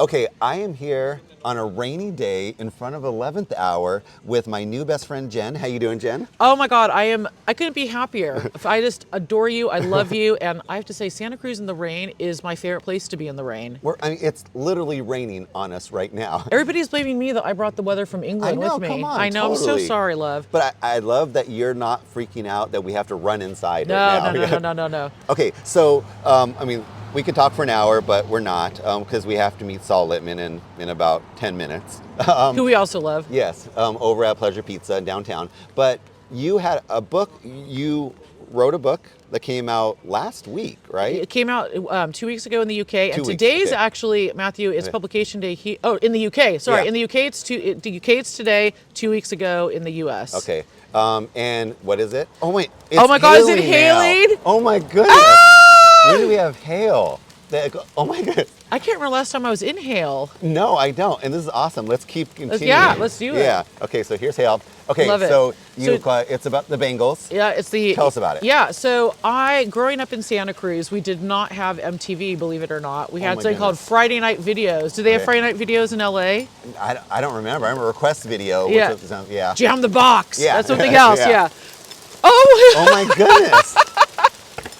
Okay, I am here on a rainy day in front of 11th hour with my new best friend, Jen. How you doing, Jen? Oh my God, I couldn't be happier. I just adore you, I love you, and I have to say Santa Cruz in the rain is my favorite place to be in the rain. It's literally raining on us right now. Everybody's blaming me that I brought the weather from England with me. Come on, I know, totally. I'm so sorry, love. But I love that you're not freaking out that we have to run inside No, right now. no. Okay, so, we could talk for an hour, but we're not, because we have to meet Saul Littman in about 10 minutes. Who we also love. Yes, over at Pleasure Pizza in downtown. But you had a book, you wrote a book that came out last week, right? It came out 2 weeks ago in the UK, and 2 weeks, today's okay. actually, Matthew, it's publication day. In the UK, sorry, Yeah. in the UK it's today, 2 weeks ago in the US. Okay, and what is it? Oh wait, it's Oh my God, is it hailing now. hailing? Oh my goodness. Ah! When do we have hail? Oh my goodness. I can't remember last time I was in hail. No, I don't. And this is awesome. Let's keep continuing. Yeah, let's do it. Yeah. Okay, so here's hail. Okay, Love it. so it's about the Bangles. Yeah, it's the... Tell us about it. Yeah, so growing up in Santa Cruz, we did not have MTV, believe it or not. We had something called Friday Night Videos. Do they have Friday Night Videos in LA? I don't remember. I remember Request Video. Yeah. Which was, yeah. Jam the Box. Yeah. That's something else, Yeah. Oh! Oh my goodness.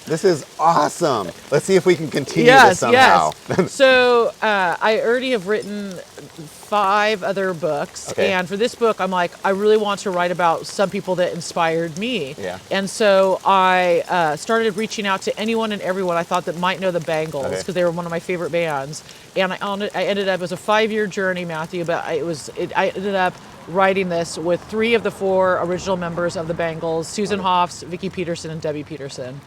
This is awesome. Let's see if we can continue this somehow. Yes. So I already have written 5 other books. Okay. And for this book, I'm like, I really want to write about some people that inspired me. Yeah. And so I started reaching out to anyone and everyone I thought that might know the Bangles, because they were one of my favorite bands. And I ended up, it was a 5-year journey, Matthew, but I ended up writing this with 3 of the 4 original members of the Bangles, Susan Hoffs, Vicki Peterson, and Debbie Peterson.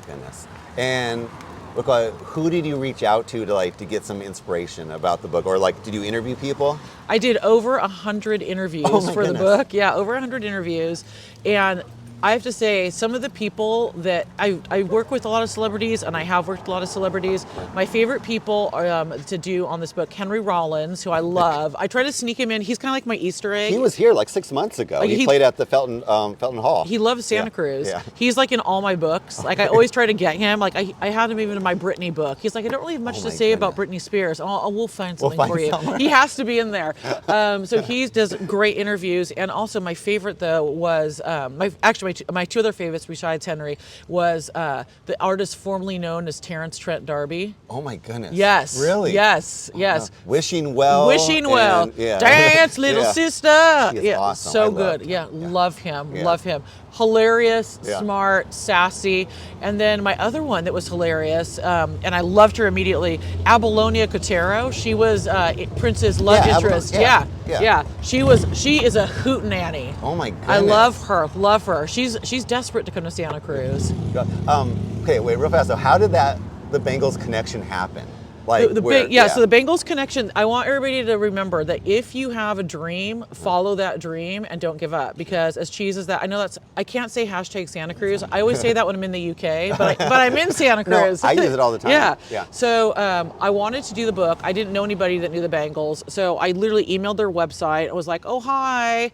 Goodness. And look, who did you reach out to get some inspiration about the book, or did you interview people? I did over 100 interviews for the book. Yeah, over 100 interviews, and I have to say, some of the people that I work with a lot of celebrities, and I have worked with a lot of celebrities. My favorite people to do on this book, Henry Rollins, who I love. I try to sneak him in. He's kind of like my Easter egg. He was here 6 months ago. He played at the Felton Hall. He loves Santa Cruz. Yeah. He's in all my books. I always try to get him. I had him even in my Britney book. He's like, I don't really have much to say about Britney Spears. We'll find something for you. Somewhere. He has to be in there. So he does great interviews. And also my favorite though was my 2 other favorites besides Henry was the artist formerly known as Terence Trent D'Arby. Oh my goodness. Yes. Really? Yes. Wishing well. Dance, little sister. He is awesome. So good. Love him. Love him. Hilarious, smart, sassy. And then my other one that was hilarious, and I loved her immediately, Apollonia Kotero. She was Prince's love interest. She is a hootenanny. Oh my goodness. I love her. She's desperate to come to Santa Cruz. Okay, wait, real fast though. How did the Bangles connection happen? So the Bangles connection, I want everybody to remember that if you have a dream, follow that dream and don't give up. Because as cheesy as that, I can't say hashtag Santa Cruz. I always say that when I'm in the UK, but I'm in Santa Cruz. No, I use it all the time. Yeah. So I wanted to do the book. I didn't know anybody that knew the Bangles. So I literally emailed their website. I was like, oh, hi.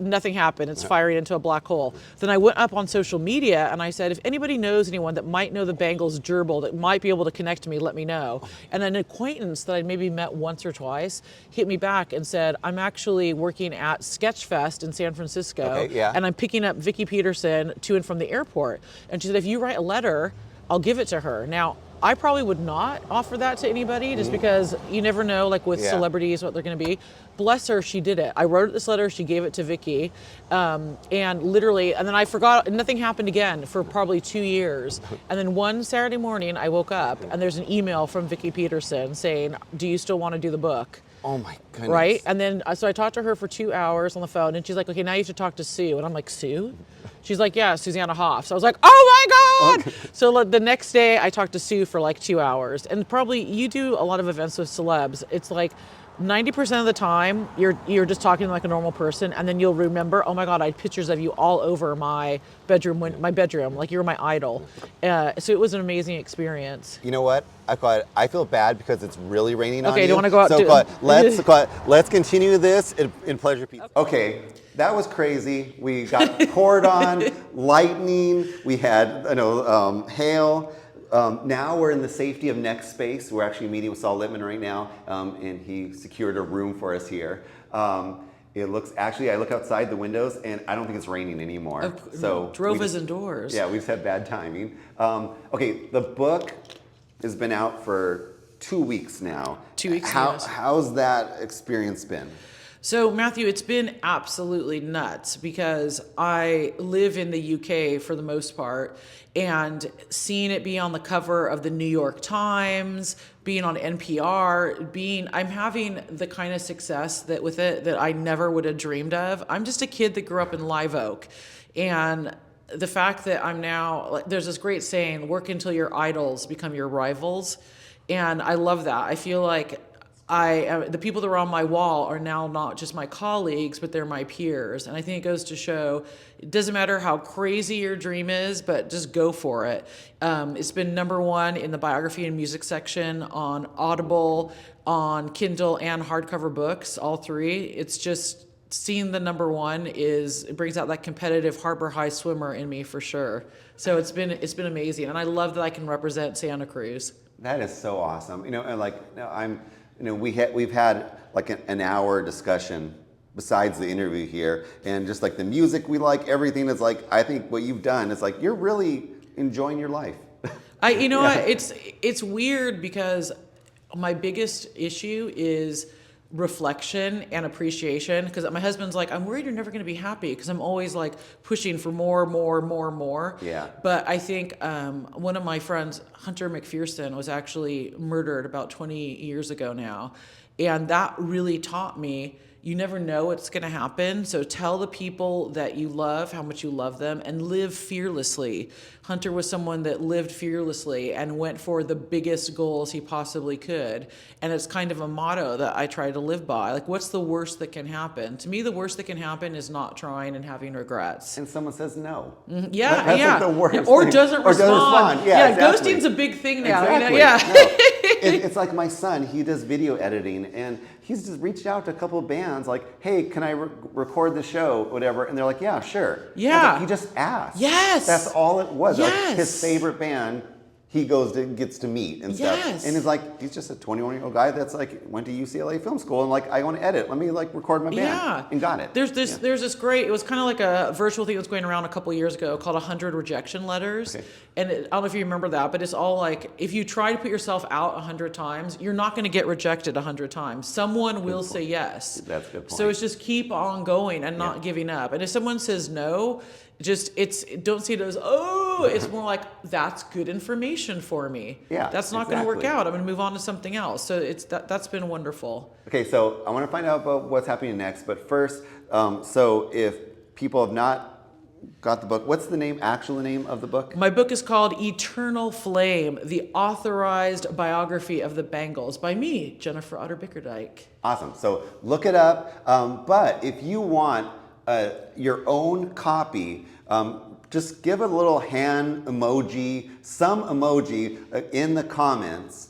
Nothing happened. It's firing into a black hole. Then I went up on social media and I said, if anybody knows anyone that might know the Bangles gerbil, that might be able to connect to me, let me know. And an acquaintance that I maybe met once or twice hit me back and said, I'm actually working at Sketchfest in San Francisco, and I'm picking up Vicki Peterson to and from the airport. And she said, if you write a letter, I'll give it to her. Now, I probably would not offer that to anybody just because you never know, with celebrities, what they're going to be. Bless her, she did it. I wrote this letter, she gave it to Vicki, and then I forgot, nothing happened again for probably 2 years. And then one Saturday morning, I woke up and there's an email from Vicki Peterson saying, do you still want to do the book? Oh my goodness. Right? And then, so I talked to her for 2 hours on the phone, and she's like, okay, now you have to talk to Sue. And I'm like, Sue? She's like, yeah, Susanna Hoff. So I was like, oh my God! Okay. So the next day, I talked to Sue for 2 hours. And probably, you do a lot of events with celebs. It's 90% of the time, you're just talking like a normal person, and then you'll remember, oh my God, I had pictures of you all over my bedroom, like you're my idol. So it was an amazing experience. You know what? I feel bad because it's really raining on you. Okay, do you want to go out? So let's continue this in Pleasure Pizza. Okay, that was crazy. We got poured on, lightning. We had hail. now we're in the safety of Nextspace. We're actually meeting with Saul Littman right now, and he secured a room for us here. It looks, actually, I look outside the windows, and I don't think it's raining anymore. So drove us indoors. Yeah, we've had bad timing. Okay, the book has been out for 2 weeks now. 2 weeks. How's that experience been? So, Matthew, it's been absolutely nuts because I live in the UK for the most part, and seeing it be on the cover of the New York Times, being on NPR, I'm having the kind of success that with it that I never would have dreamed of. I'm just a kid that grew up in Live Oak, and the fact that I'm now, there's this great saying, work until your idols become your rivals, and I love that. I feel like the people that are on my wall are now not just my colleagues, but they're my peers. And I think it goes to show, it doesn't matter how crazy your dream is, but just go for it. It's been #1 in the biography and music section on Audible, on Kindle, and hardcover books, all three. It's just, seeing the #1 it brings out that competitive Harbor High swimmer in me for sure. So it's been amazing. And I love that I can represent Santa Cruz. That is so awesome. We've had like an hour discussion besides the interview here, and just like the music we like, everything is like, I think what you've done is like, you're really enjoying your life. What? It's weird because my biggest issue is reflection and appreciation, because my husband's like, I'm worried you're never going to be happy because I'm always like pushing for more. Yeah. But I think one of my friends, Hunter McPherson, was actually murdered about 20 years ago now, and that really taught me, you never know what's going to happen. So tell the people that you love how much you love them, and live fearlessly. Hunter was someone that lived fearlessly and went for the biggest goals he possibly could. And it's kind of a motto that I try to live by. Like, what's the worst that can happen? To me, the worst that can happen is not trying and having regrets. And someone says no. That's like the worst or thing. doesn't respond. Yeah, exactly. Ghosting's a big thing now. Exactly. No. It's like my son, he does video editing, and he's just reached out to a couple of bands like, hey, can I record the show, whatever? And they're like, yeah, sure. Yeah. Like, he just asked. Yes. That's all it was. Yes. Like, his favorite band, he gets to meet and stuff. Yes. And it's like, he's just a 21-year-old guy that's like, went to UCLA film school, and like, I want to edit. Let me like record my band. Yeah. And got it. There's this great, it was kind of like a virtual thing that was going around a couple of years ago called 100 Rejection Letters. Okay. And I don't know if you remember that, but it's all like, if you try to put yourself out 100 times, you're not going to get rejected 100 times. Someone will say yes. That's a good point. So it's just keep on going and not giving up. And if someone says no, don't see it as, it's more like, that's good information for me. Yeah, that's not going to work out. I'm going to move on to something else. So that's been wonderful. Okay, so I want to find out about what's happening next, but first, so if people have not got the book, what's the actual name of the book? My book is called Eternal Flame, the Authorized Biography of the Bangles by me, Jennifer Otter Bickerdike. Awesome. So look it up. But if you want your own copy, just give a little hand emoji, some emoji in the comments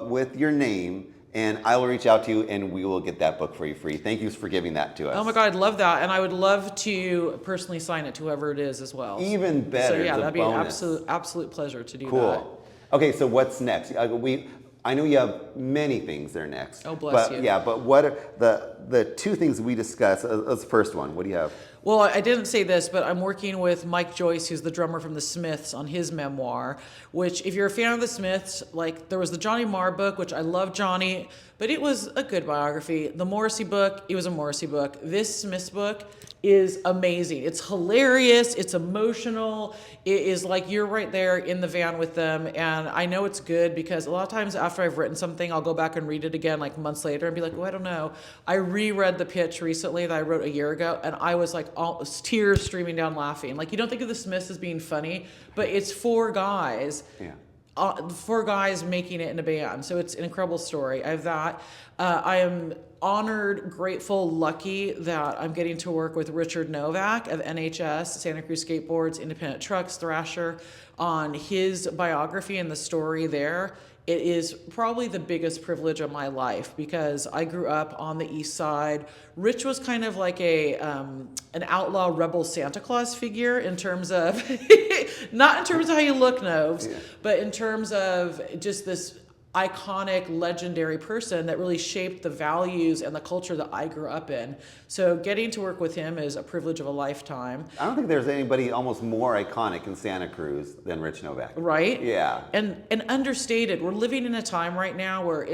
with your name, and I will reach out to you and we will get that book for you free. Thank you for giving that to us. Oh my God, I'd love that. And I would love to personally sign it to whoever it is as well. Even better. So yeah, that'd be bonus. an absolute pleasure to do that. Cool. Okay, so what's next? I know you have many things that are next. Oh, bless you. Yeah, but what are the two things we discussed as the first one? What do you have? Well, I didn't say this, but I'm working with Mike Joyce, who's the drummer from the Smiths, on his memoir, which, if you're a fan of the Smiths, like, there was the Johnny Marr book, which I love Johnny, but it was a good biography. The Morrissey book, it was a Morrissey book. This Smiths book is amazing. It's hilarious. It's emotional. It is like you're right there in the van with them. And I know it's good because a lot of times after I've written something, I'll go back and read it again like months later and be like, oh, I don't know. I reread the pitch recently that I wrote a year ago, and I was like tears streaming down laughing. Like, you don't think of the Smiths as being funny, but it's four guys. Yeah. Four guys making it in a band. So it's an incredible story. I have that. I am honored, grateful, lucky that I'm getting to work with Richard Novak of NHS, Santa Cruz Skateboards, Independent Trucks, Thrasher, on his biography and the story there. It is probably the biggest privilege of my life because I grew up on the East Side. Rich was kind of like an outlaw rebel Santa Claus figure in terms of Not in terms of how you look, Noves, but in terms of just this iconic, legendary person that really shaped the values and the culture that I grew up in. So getting to work with him is a privilege of a lifetime. I don't think there's anybody almost more iconic in Santa Cruz than Rich Novak. Right? Yeah. And understated. We're living in a time right now where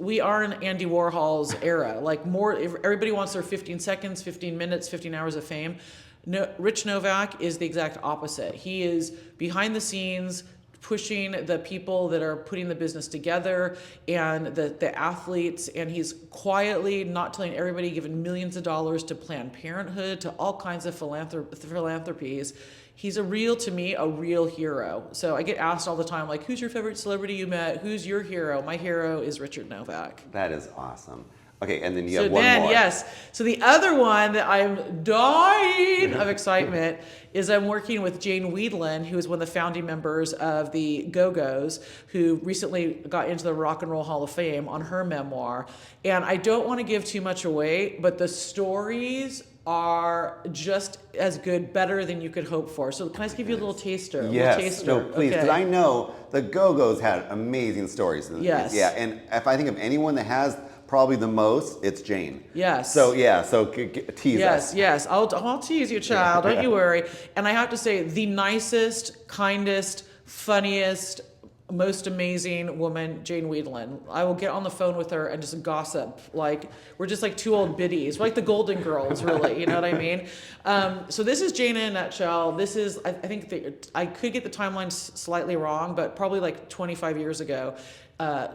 we are in Andy Warhol's era. Like everybody wants their 15 seconds, 15 minutes, 15 hours of fame. No, Rich Novak is the exact opposite. He is behind the scenes, pushing the people that are putting the business together and the athletes, and he's quietly not telling everybody, giving millions of dollars to Planned Parenthood, to all kinds of philanthropies. He's to me, a real hero. So I get asked all the time, like, who's your favorite celebrity you met? Who's your hero? My hero is Richard Novak. That is awesome. Okay, and then you have one more. Yes. So the other one that I'm dying of excitement is I'm working with Jane Wiedlin, who is one of the founding members of the Go-Go's, who recently got into the Rock and Roll Hall of Fame, on her memoir. And I don't want to give too much away, but the stories are just as good, better than you could hope for. So can I just give you a little taster? Yes, no, please, because I know the Go-Go's had amazing stories. Yes. Yeah, and if I think of anyone that has probably the most, it's Jane. Yes. So tease us. Yes, I'll tease you, child. Don't you worry. And I have to say, the nicest, kindest, funniest, most amazing woman, Jane Wiedlin. I will get on the phone with her and just gossip. Like, we're just like two old biddies. We're like the Golden Girls, really. You know what I mean? So this is Jane in a nutshell. This is, I think I could get the timeline slightly wrong, but probably like 25 years ago.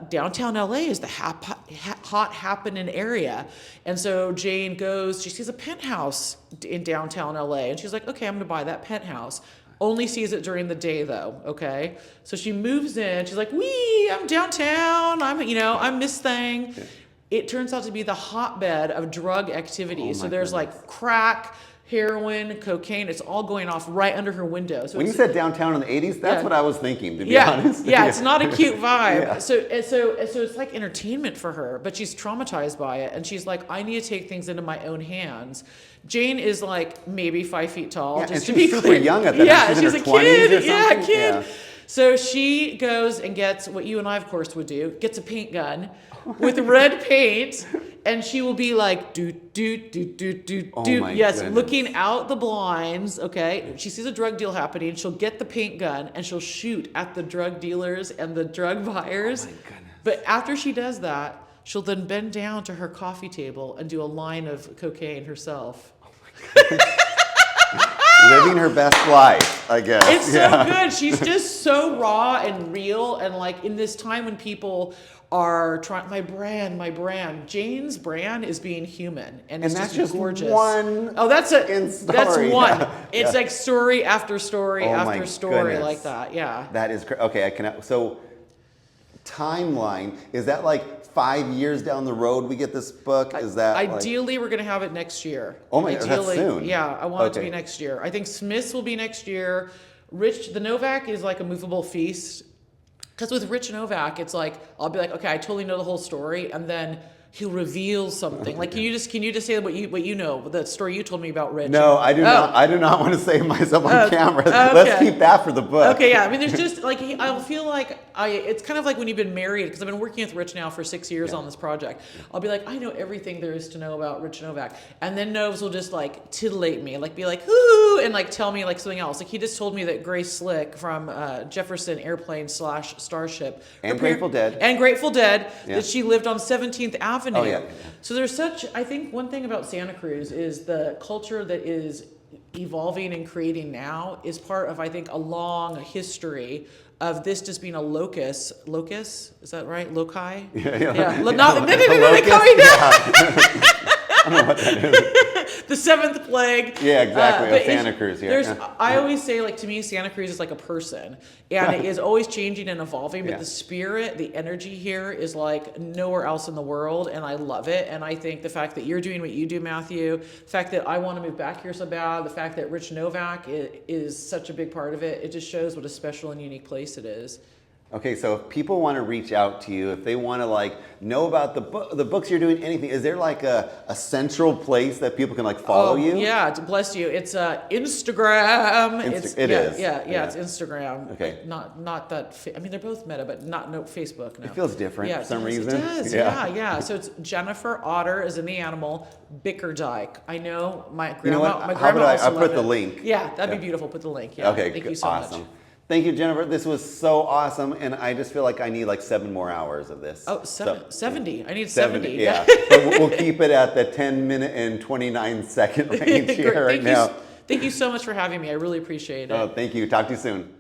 Downtown LA is the hot happening area. And so Jane goes, she sees a penthouse in downtown LA, and she's like, okay, I'm gonna buy that penthouse. Only sees it during the day though, okay? So she moves in, she's like, wee, I'm downtown, I'm Miss Thing. Okay. It turns out to be the hotbed of drug activity. So there's like crack, heroin, cocaine, it's all going off right under her window. So when you said downtown in the 80s, that's what I was thinking, to be honest. Yeah, it's not a cute vibe. Yeah. So it's like entertainment for her, but she's traumatized by it, and she's like, I need to take things into my own hands. Jane is like maybe 5 feet tall, just to be clear. Super young at that. Yeah, she's a kid. Yeah, a kid. Yeah. So she goes and gets what you and I, of course, would do, gets a paint gun with red paint, and she will be like, do. Yes, looking out the blinds, okay? She sees a drug deal happening, she'll get the paint gun, and she'll shoot at the drug dealers and the drug buyers. Oh my goodness. But after she does that, she'll then bend down to her coffee table and do a line of cocaine herself. Oh my goodness. Living her best life, I guess. It's so good. She's just so raw and real, and like in this time when people are trying, my brand. Jane's brand is being human, and it's that's just gorgeous. One. Oh, that's one. Yeah. It's like story after story after story, goodness. like that. Yeah. That is okay. So timeline, is that like 5 years down the road we get this book? Is that ideally we're going to have it next year? Oh my God, that's soon. Yeah, I want it to be next year. I think Smith's will be next year. The Novak is like a movable feast. Because with Rich Novak, it's like, I'll be like, okay, I totally know the whole story, and then he'll reveal something. Like, can you just say what you know, the story you told me about Rich? No, I do not. I do not want to save myself on camera. Okay. Let's keep that for the book. Okay, yeah. I mean, there's just like, I feel like it's kind of like when you've been married, because I've been working with Rich now for 6 years on this project. I'll be like, I know everything there is to know about Rich Novak, and then Noves will just like titillate me, like be like, ooh, and like tell me like something else. Like he just told me that Grace Slick from Jefferson Airplane / Starship and Grateful Dead, that she lived on 17th Avenue. Oh, yeah. So there's I think one thing about Santa Cruz is the culture that is evolving and creating now is part of, I think, a long history of this just being a locus, is that right? Loci? Yeah. I don't know what that is. The seventh plague. Yeah, exactly. Santa Cruz. Yeah. I always say, like, to me, Santa Cruz is like a person, and it is always changing and evolving. But the spirit, the energy here is like nowhere else in the world, and I love it. And I think the fact that you're doing what you do, Matthew, the fact that I want to move back here so bad, the fact that Rich Novak is such a big part of it, it just shows what a special and unique place it is. Okay, so if people want to reach out to you, if they want to like know about the books you're doing, anything, is there like a central place that people can like follow you? Yeah, bless you. It's Instagram. It is. Yeah, it's Instagram. Okay. Not that. I mean, they're both Meta, but not Facebook. No. It feels different for some reason. It does. Yeah. So it's Jennifer Otter, as in the animal, Bickerdike. I know my grandma. You know what? My How grandma about also I put loved the it. link? Yeah, that'd be beautiful. Put the link. Yeah. Okay. Thank you so awesome. much. Thank you, Jennifer. This was so awesome, and I just feel like I need like 7 more hours of this. Oh, 70. I need 70. Yeah. But we'll keep it at the 10-minute and 29-second range here right now. Thank you so much for having me. I really appreciate it. Oh, thank you. Talk to you soon.